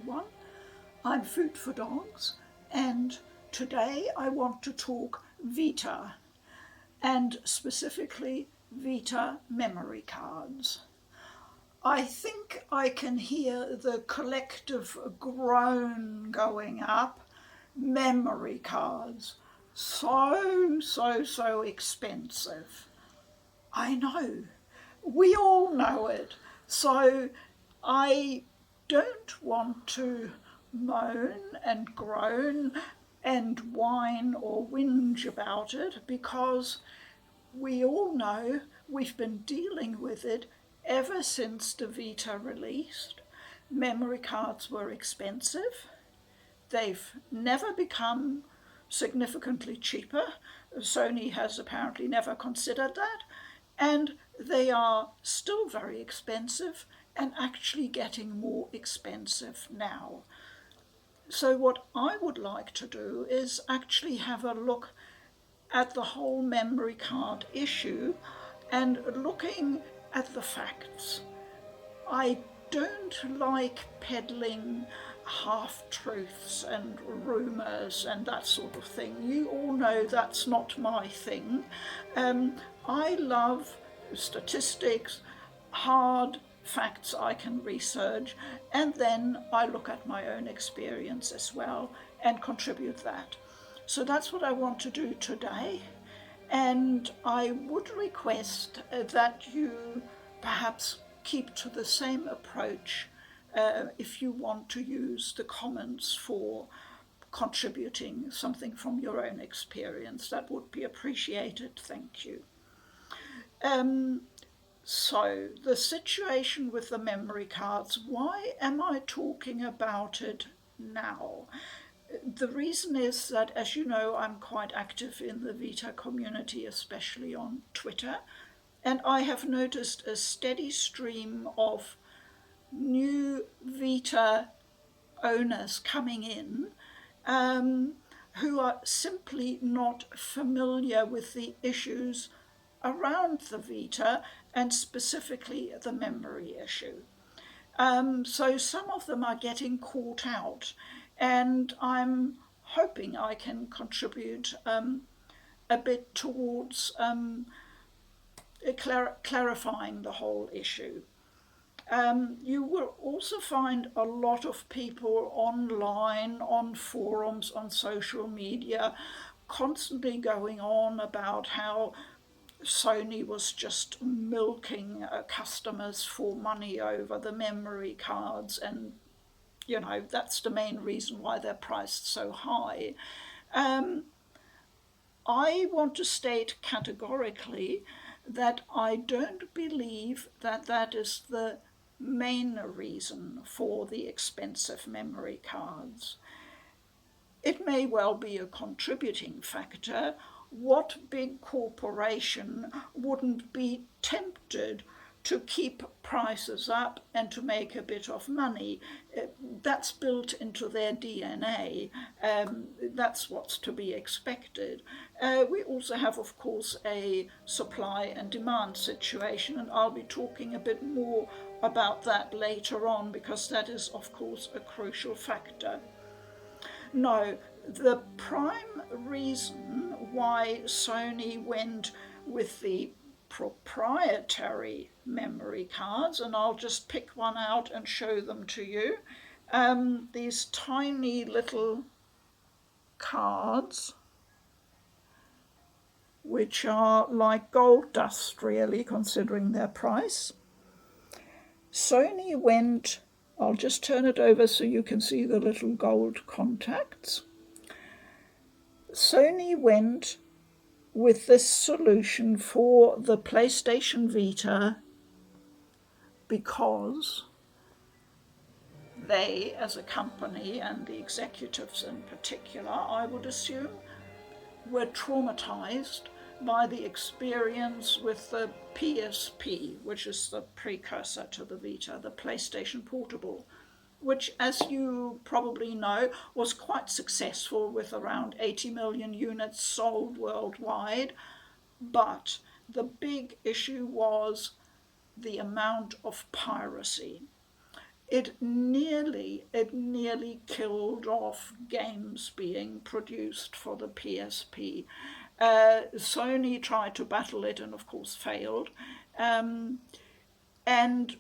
everyone. I'm Food for Dogs, and today I want to talk Vita, and specifically Vita memory cards. I think I can hear the collective groan going up. Memory cards, so expensive. I know, we all know it. So I don't want to moan and groan and whine or whinge about it, because we all know we've been dealing with it ever since the Vita released. Memory cards were expensive. They've never become significantly cheaper. Sony has apparently never considered that. And they are still very expensive and actually getting more expensive now. So what I would like to do is actually have a look at the whole memory card issue and looking at the facts. I don't like peddling half-truths and rumours and that sort of thing. You all know that's not my thing. I love statistics, hard facts I can research, and then I look at my own experience as well and contribute that. So that's what I want to do today, and I would request that you perhaps keep to the same approach if you want to use the comments for contributing something from your own experience. That would be appreciated. Thank you. So the situation with the memory cards, why am I talking about it now? The reason is that, as you know, I'm quite active in the Vita community, especially on Twitter, and I have noticed a steady stream of new Vita owners coming in who are simply not familiar with the issues around the Vita, and specifically the memory issue. So some of them are getting caught out, and I'm hoping I can contribute a bit towards clarifying the whole issue. You will also find a lot of people online, on forums, on social media, constantly going on about how Sony was just milking customers for money over the memory cards, and you know that's the main reason why they're priced so high. I want to state categorically that I don't believe that that is the main reason for the expensive memory cards. It may well be a contributing factor. What big corporation wouldn't be tempted to keep prices up and to make a bit of money? That's built into their DNA. That's what's to be expected. We also have, of course, a supply and demand situation, and I'll be talking a bit more about that later on, because that is, of course, a crucial factor. No, the prime reason why Sony went with the proprietary memory cards, and I'll just pick one out and show them to you. These tiny little cards, which are like gold dust really, considering their price. Sony went, I'll just turn it over so you can see the little gold contacts. Sony went with this solution for the PlayStation Vita because they, as a company, and the executives in particular, I would assume, were traumatized by the experience with the PSP, which is the precursor to the Vita, the PlayStation Portable, which, as you probably know, was quite successful with around 80 million units sold worldwide. But the big issue was the amount of piracy. it nearly killed off games being produced for the PSP. Sony tried to battle it and of course failed. And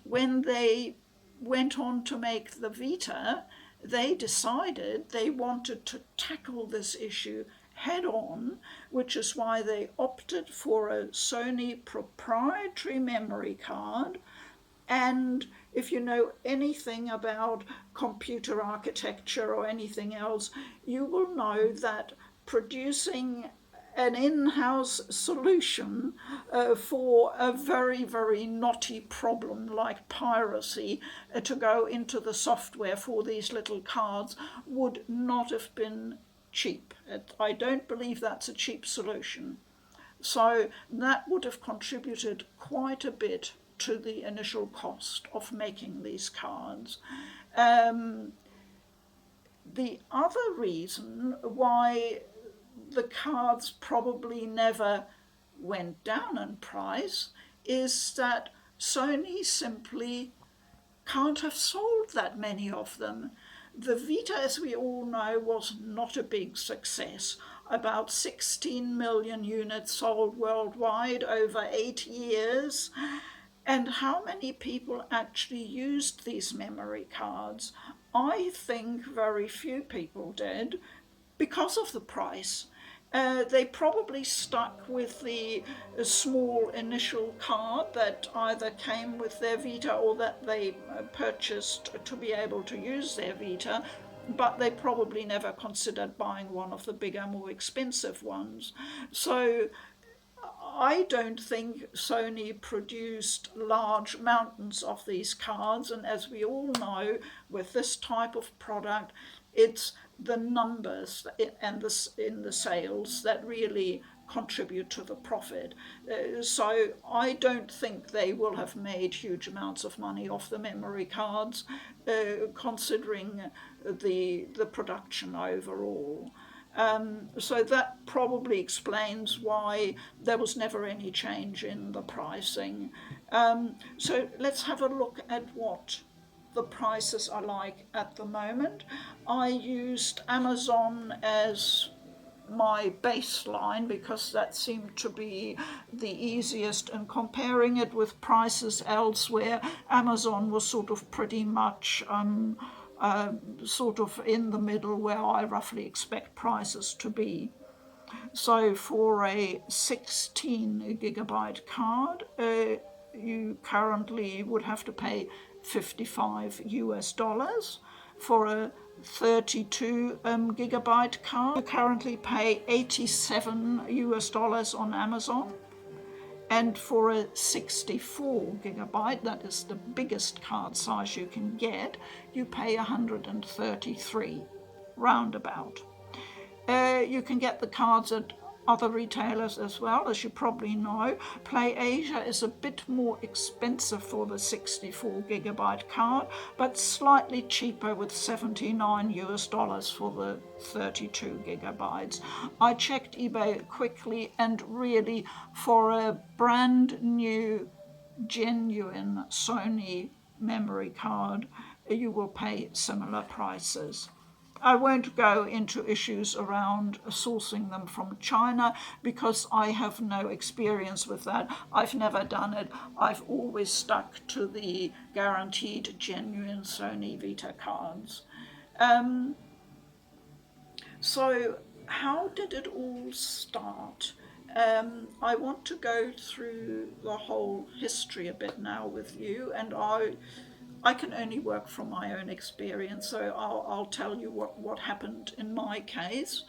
when they went on to make the Vita, they decided they wanted to tackle this issue head on, which is why they opted for a Sony proprietary memory card. And if you know anything about computer architecture or anything else, you will know that producing an in-house solution for a very, very knotty problem like piracy to go into the software for these little cards would not have been cheap. I don't believe that's a cheap solution. So that would have contributed quite a bit to the initial cost of making these cards. The other reason why the cards probably never went down in price is that Sony simply can't have sold that many of them. The Vita, as we all know, was not a big success. About 16 million units sold worldwide over 8 years. And how many people actually used these memory cards? I think very few people did because of the price. They probably stuck with the small initial card that either came with their Vita or that they purchased to be able to use their Vita, but they probably never considered buying one of the bigger, more expensive ones. So I don't think Sony produced large mountains of these cards, and as we all know, with this type of product, it's the numbers and in the sales that really contribute to the profit. So I don't think they will have made huge amounts of money off the memory cards, considering the production overall. So that probably explains why there was never any change in the pricing. So let's have a look at what the prices are like at the moment. I used Amazon as my baseline because that seemed to be the easiest, and comparing it with prices elsewhere, Amazon was sort of pretty much sort of in the middle where I roughly expect prices to be. So for a 16 gigabyte card, you currently would have to pay $55 US. For a 32 gigabyte card, you currently pay $87 US on Amazon. And for a 64 gigabyte, that is the biggest card size you can get, you pay 133, roundabout. You can get the cards at other retailers as well, as you probably know. PlayAsia is a bit more expensive for the 64 gigabyte card, but slightly cheaper with $79 US for the 32 gigabytes. I checked eBay quickly, and really for a brand new, genuine Sony memory card, you will pay similar prices. I won't go into issues around sourcing them from China because I have no experience with that. I've never done it. I've always stuck to the guaranteed genuine Sony Vita cards. So how did it all start? I want to go through the whole history a bit now with you, and I can only work from my own experience, so I'll tell you what happened in my case.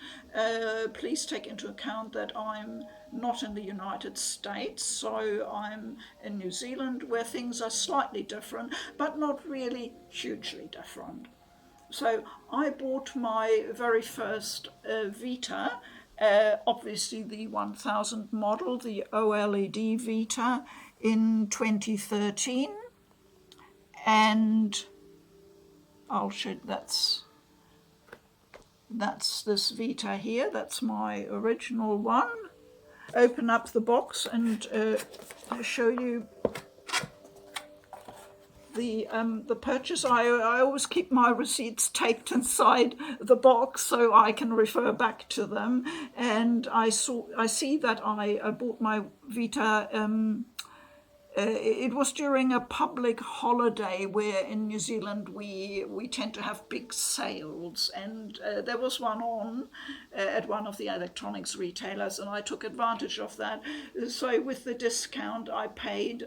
Please take into account that I'm not in the United States, so I'm in New Zealand, where things are slightly different, but not really hugely different. So I bought my very first Vita, obviously the 1000 model, the OLED Vita, in 2013. And I'll show that's this Vita here. That's my original one. Open up the box and show you the purchase. I always keep my receipts taped inside the box so I can refer back to them. And I see that I bought my Vita. It was during a public holiday where in New Zealand we tend to have big sales, and there was one on at one of the electronics retailers, and I took advantage of that. So with the discount, I paid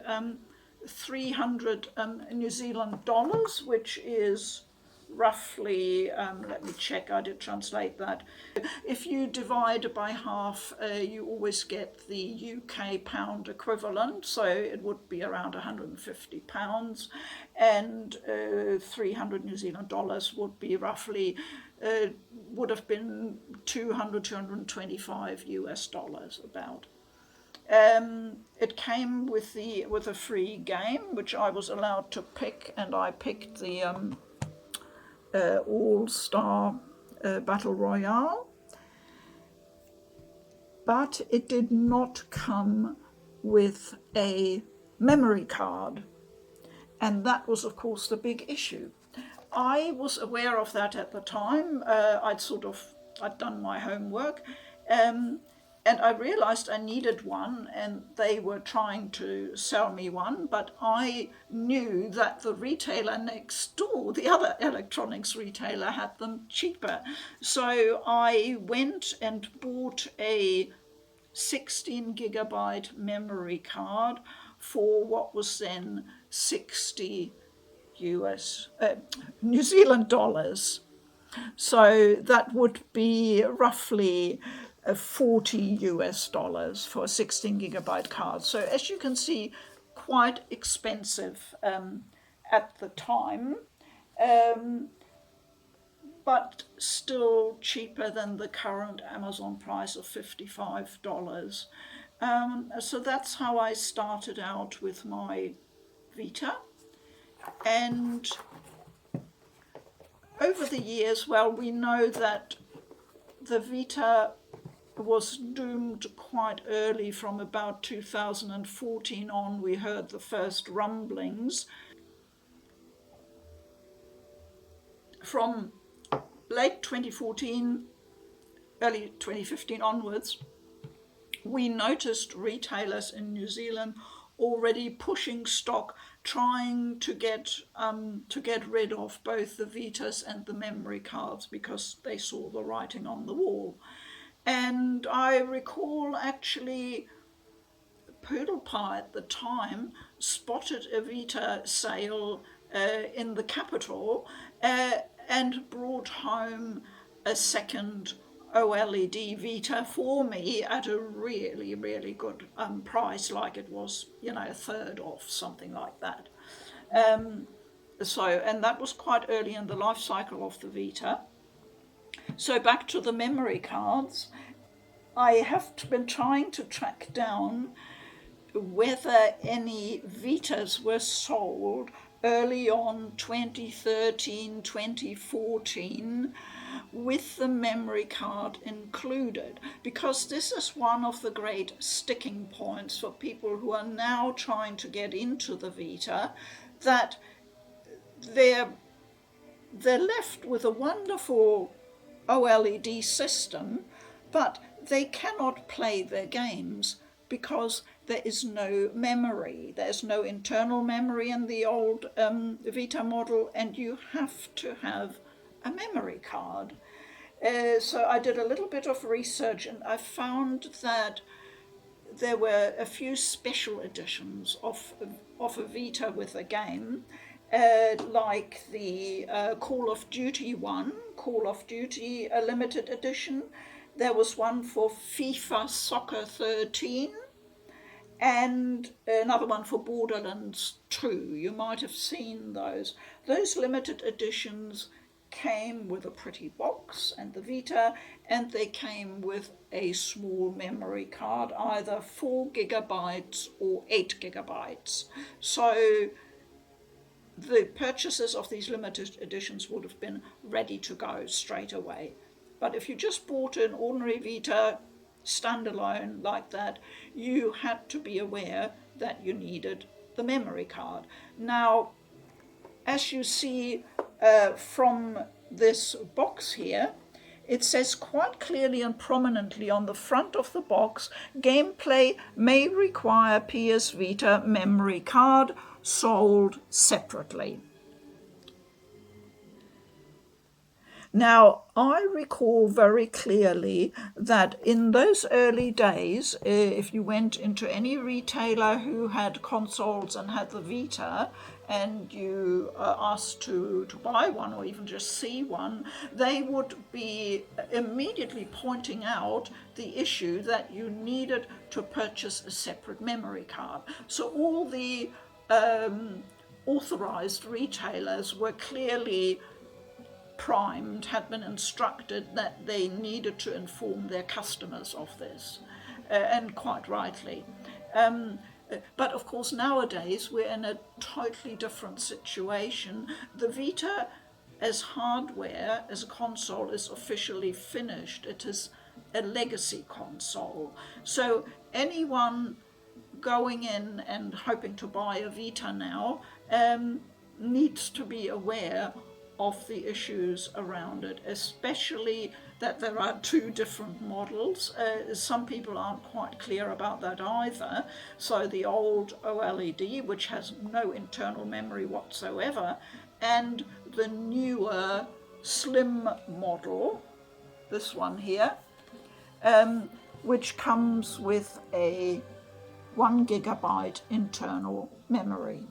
300 New Zealand dollars, which is roughly, let me check, I did translate that. If you divide by half, you always get the UK pound equivalent, so it would be around £150, and 300 New Zealand dollars would be roughly, would have been 225 US dollars about. It came with a free game, which I was allowed to pick, and I picked the All-Star Battle Royale. But it did not come with a memory card. And that was, of course, the big issue. I was aware of that at the time. I'd done my homework. And I realized I needed one, and they were trying to sell me one, but I knew that the retailer next door, the other electronics retailer, had them cheaper. So I went and bought a 16 gigabyte memory card for what was then 60 New Zealand dollars. So that would be roughly 40 US dollars for a 16 gigabyte card. So as you can see, quite expensive at the time, but still cheaper than the current Amazon price of $55. So that's how I started out with my Vita. And over the years, well, we know that the Vita was doomed quite early. From about 2014 on, we heard the first rumblings. From late 2014, early 2015 onwards, we noticed retailers in New Zealand already pushing stock, trying to get rid of both the Vitas and the memory cards because they saw the writing on the wall. And I recall actually PoodlePa at the time spotted a Vita sale in the capital and brought home a second OLED Vita for me at a really, really good price, like it was, a third off, something like that. And that was quite early in the life cycle of the Vita. So back to the memory cards, I have been trying to track down whether any Vitas were sold early on 2013, 2014 with the memory card included, because this is one of the great sticking points for people who are now trying to get into the Vita, that they're left with a wonderful OLED system, but they cannot play their games because there is no memory. There's no internal memory in the old Vita model, and you have to have a memory card. So I did a little bit of research, and I found that there were a few special editions of a Vita with a game, like the Call of Duty one, Call of Duty a limited edition. There was one for FIFA Soccer 13, and another one for Borderlands 2. You might have seen those. Those limited editions came with a pretty box and the Vita, and they came with a small memory card, either 4 gigabytes or 8 gigabytes. So the purchases of these limited editions would have been ready to go straight away. But if you just bought an ordinary Vita standalone like that, you had to be aware that you needed the memory card. Now, as you see from this box here, it says quite clearly and prominently on the front of the box, gameplay may require PS Vita memory card sold separately. Now, I recall very clearly that in those early days, if you went into any retailer who had consoles and had the Vita, and you asked to buy one or even just see one, they would be immediately pointing out the issue that you needed to purchase a separate memory card. So all the authorized retailers were clearly primed, had been instructed that they needed to inform their customers of this, and quite rightly. But of course nowadays we're in a totally different situation. The Vita as hardware, as a console, is officially finished. It is a legacy console. So anyone going in and hoping to buy a Vita now needs to be aware of the issues around it, especially that there are two different models. Some people aren't quite clear about that either. So the old OLED, which has no internal memory whatsoever, and the newer slim model, this one here, which comes with a 1 gigabyte internal memory.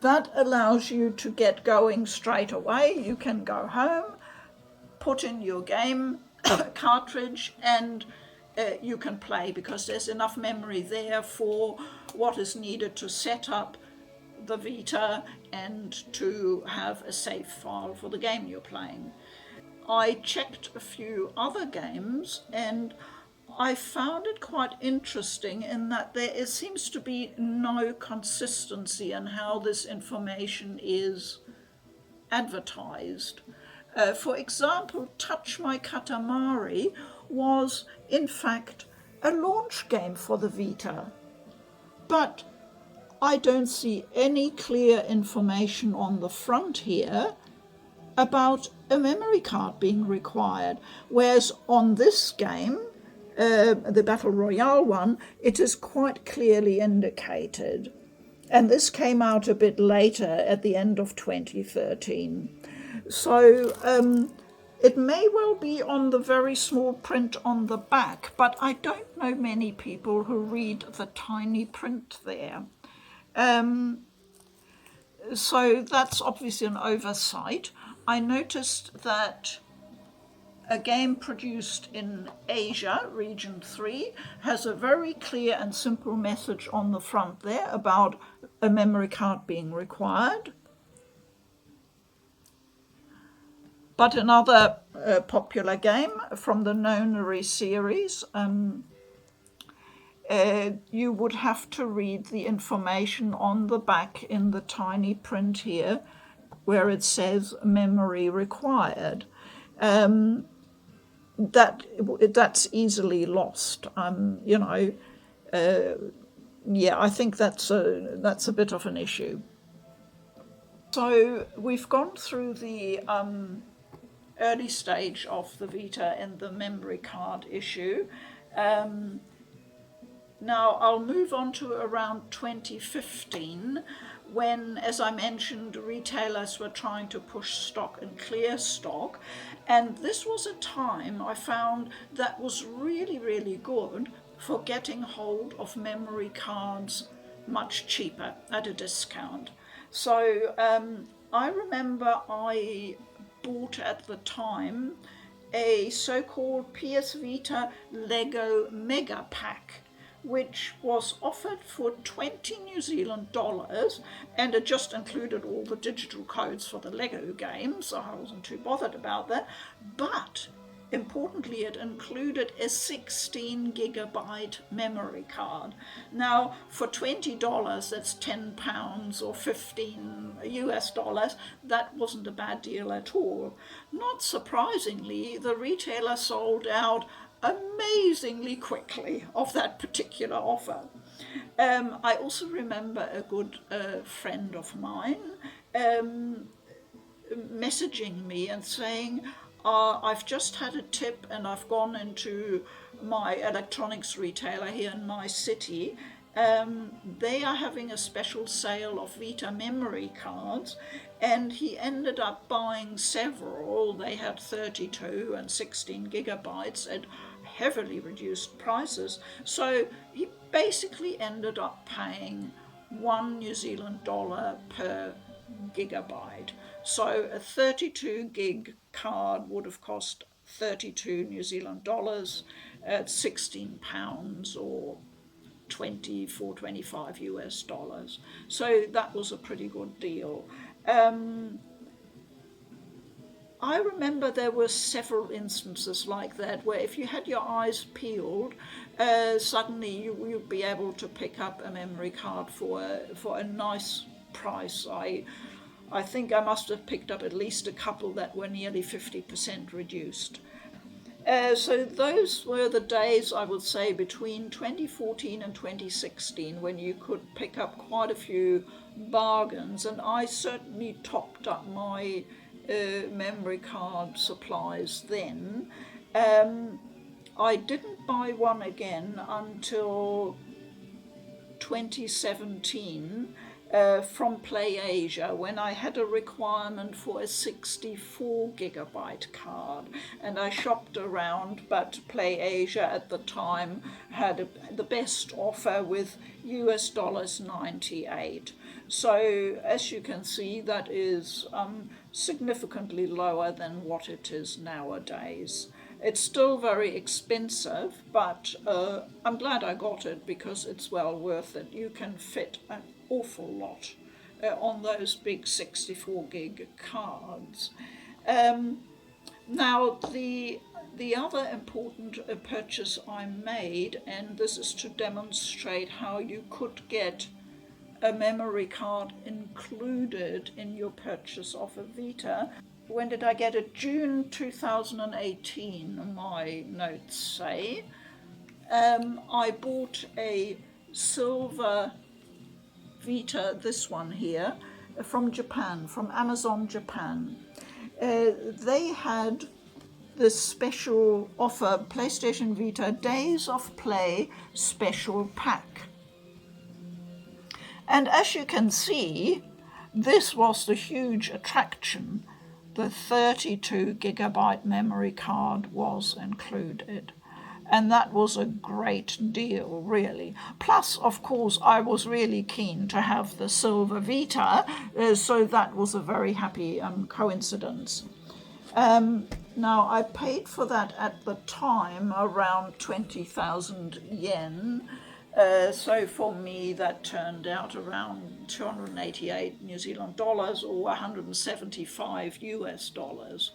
That allows you to get going straight away. You can go home, put in your game cartridge, and you can play, because there's enough memory there for what is needed to set up the Vita and to have a save file for the game you're playing. I checked a few other games and I found it quite interesting in that there seems to be no consistency in how this information is advertised. For example, Touch My Katamari was in fact a launch game for the Vita, but I don't see any clear information on the front here about a memory card being required, whereas on this game, the Battle Royale one, it is quite clearly indicated. And this came out a bit later, at the end of 2013. So it may well be on the very small print on the back, but I don't know many people who read the tiny print there. So that's obviously an oversight. I noticed that a game produced in Asia, Region 3, has a very clear and simple message on the front there about a memory card being required. But another popular game from the Nonary series, you would have to read the information on the back in the tiny print here, where it says memory required. That's easily lost. I think that's a bit of an issue. So we've gone through the early stage of the Vita and the memory card issue. Now I'll move on to around 2015, when, as I mentioned, retailers were trying to push stock and clear stock. And this was a time I found that was really, really good for getting hold of memory cards much cheaper at a discount. So I remember I bought at the time a so-called PS Vita Lego Mega Pack, which was offered for 20 New Zealand dollars, and it just included all the digital codes for the Lego game, so I wasn't too bothered about that. But importantly, it included a 16 gigabyte memory card. Now, for $20, that's £10 or 15 US dollars, that wasn't a bad deal at all. Not surprisingly, the retailer sold out amazingly quickly of that particular offer. I also remember a good friend of mine messaging me and saying, I've just had a tip and I've gone into my electronics retailer here in my city. They are having a special sale of Vita memory cards, and he ended up buying several. They had 32 and 16 gigabytes at heavily reduced prices. So he basically ended up paying $1 per gigabyte. So a 32 gig card would have cost 32 New Zealand dollars at £16 or 24, 25 US dollars. So that was a pretty good deal. I remember there were several instances like that where if you had your eyes peeled, suddenly you'd be able to pick up a memory card for a nice price. I think I must have picked up at least a couple that were nearly 50% reduced. So those were the days, I would say, between 2014 and 2016 when you could pick up quite a few bargains, and I certainly topped up my memory card supplies then. I didn't buy one again until 2017 from PlayAsia, when I had a requirement for a 64 gigabyte card, and I shopped around, but PlayAsia at the time had the best offer with US dollars 98. So as you can see, that is significantly lower than what it is nowadays. It's still very expensive, but I'm glad I got it because it's well worth it. You can fit an awful lot on those big 64 gig cards. Now, the other important purchase I made, and this is to demonstrate how you could get a memory card included in your purchase of a Vita. When did I get it? June 2018, my notes say. I bought a silver Vita, this one here, from Japan, from Amazon Japan. They had this special offer, PlayStation Vita Days of Play special pack. And as you can see, this was the huge attraction. The 32 gigabyte memory card was included. And that was a great deal, really. Plus, of course, I was really keen to have the silver Vita, so that was a very happy coincidence. Now, I paid for that at the time around 20,000 yen. So for me, that turned out around 288 New Zealand dollars or 175 US dollars.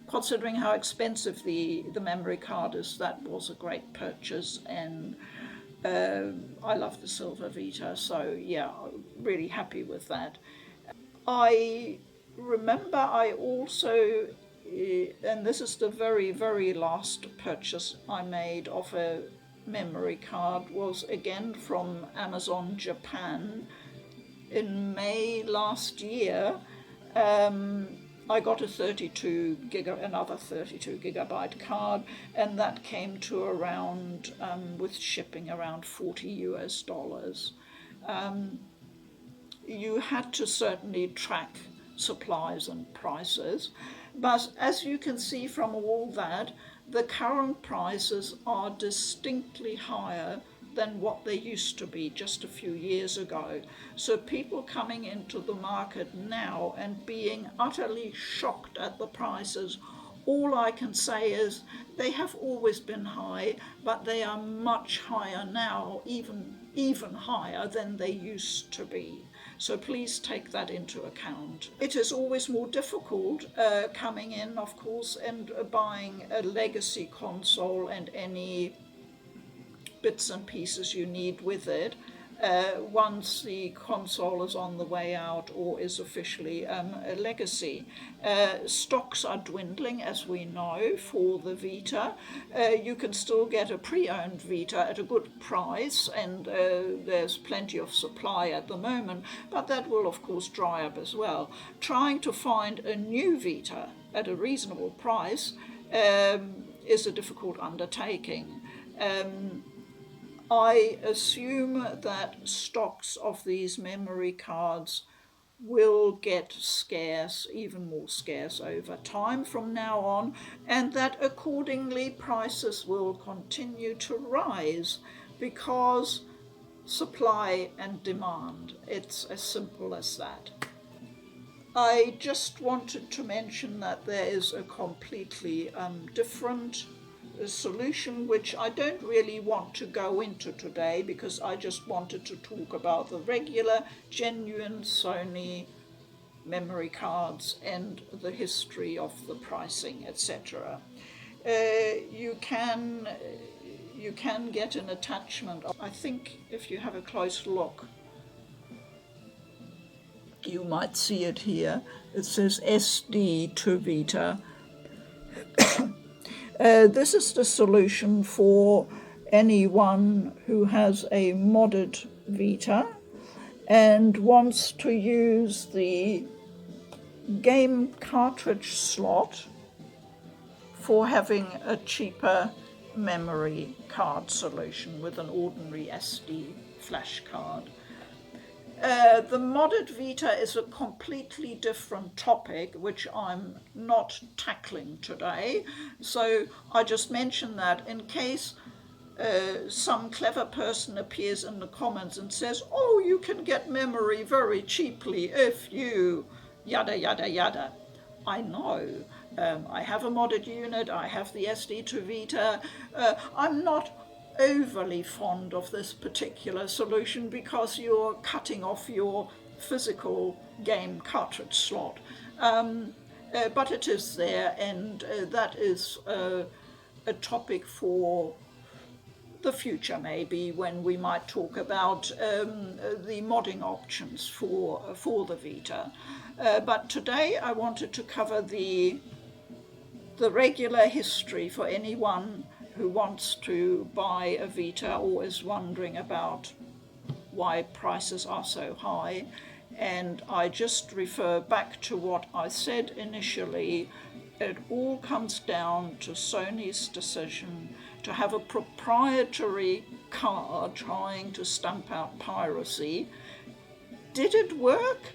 Considering how expensive the memory card is, that was a great purchase, and I love the silver Vita, so yeah, really happy with that. I remember I also, and this is the very, very last purchase I made of a memory card, was again from Amazon Japan in May last year. I got another 32 gigabyte card, and that came to around, with shipping, around 40 US dollars. You had to certainly track supplies and prices, but as you can see from all that, the current prices are distinctly higher than what they used to be just a few years ago. So people coming into the market now and being utterly shocked at the prices, all I can say is they have always been high, but they are much higher now, even higher than they used to be. So please take that into account. It is always more difficult coming in, of course, and buying a legacy console and any bits and pieces you need with it. once the console is on the way out or is officially a legacy. Stocks are dwindling, as we know, for the Vita. You can still get a pre-owned Vita at a good price, and there's plenty of supply at the moment, but that will of course dry up as well. Trying to find a new Vita at a reasonable price is a difficult undertaking. I assume that stocks of these memory cards will get scarce, even more scarce over time from now on, and that accordingly prices will continue to rise because supply and demand. It's as simple as that. I just wanted to mention that there is a completely different solution, which I don't really want to go into today because I just wanted to talk about the regular, genuine Sony memory cards and the history of the pricing, etc. You can get an attachment. I think if you have a close look, you might see it here. It says SD to Vita. This is the solution for anyone who has a modded Vita and wants to use the game cartridge slot for having a cheaper memory card solution with an ordinary SD flash card. The modded Vita is a completely different topic, which I'm not tackling today. So I just mention that in case some clever person appears in the comments and says, oh, you can get memory very cheaply if you yada yada yada. I know. I have a modded unit, I have the SD to Vita. I'm not overly fond of this particular solution because you're cutting off your physical game cartridge slot. But it is there, and that is a topic for the future, maybe, when we might talk about the modding options for the Vita. But today I wanted to cover the regular history for anyone who wants to buy a Vita or is wondering about why prices are so high. And I just refer back to what I said initially. It all comes down to Sony's decision to have a proprietary card trying to stamp out piracy. Did it work?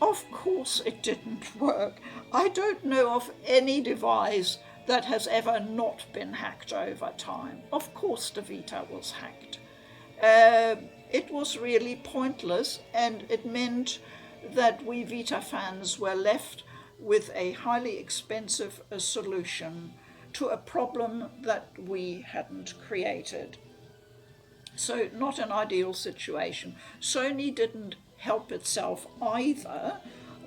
Of course it didn't work. I don't know of any device that has ever not been hacked over time. Of course the Vita was hacked. It was really pointless, and it meant that we Vita fans were left with a highly expensive solution to a problem that we hadn't created. So not an ideal situation. Sony didn't help itself either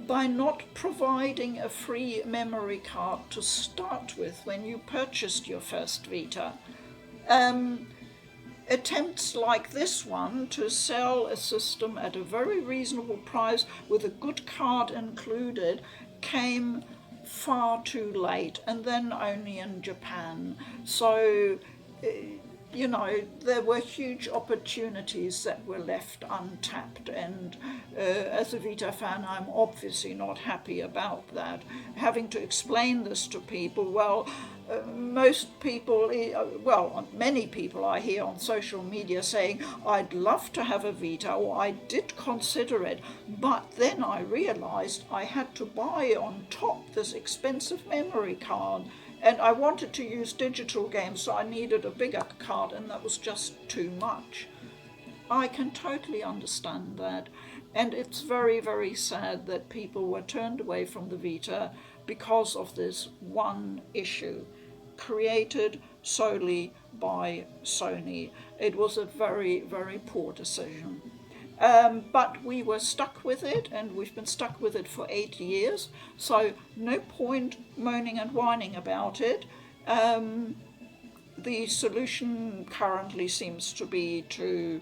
by not providing a free memory card to start with when you purchased your first Vita. Attempts like this one to sell a system at a very reasonable price with a good card included came far too late, and then only in Japan. So there were huge opportunities that were left untapped, and as a Vita fan, I'm obviously not happy about that. Having to explain this to people, many people I hear on social media saying, I'd love to have a Vita, or I did consider it, but then I realized I had to buy on top this expensive memory card. And I wanted to use digital games, so I needed a bigger card, and that was just too much. I can totally understand that. And it's very, very sad that people were turned away from the Vita because of this one issue, created solely by Sony. It was a very, very poor decision. But we were stuck with it, and we've been stuck with it for 8 years, so no point moaning and whining about it. The solution currently seems to be to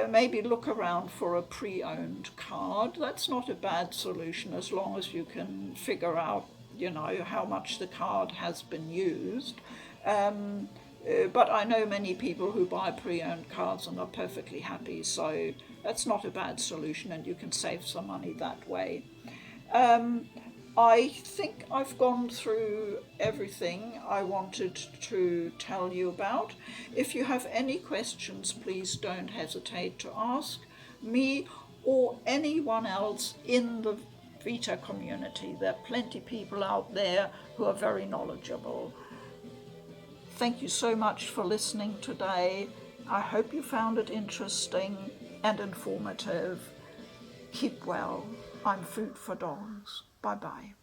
maybe look around for a pre-owned card. That's not a bad solution as long as you can figure out, how much the card has been used. But I know many people who buy pre-owned cards and are perfectly happy, so that's not a bad solution, and you can save some money that way. I think I've gone through everything I wanted to tell you about. If you have any questions, please don't hesitate to ask me or anyone else in the Vita community. There are plenty of people out there who are very knowledgeable. Thank you so much for listening today. I hope you found it interesting and informative. Keep well. I'm Food for Dogs. Bye-bye.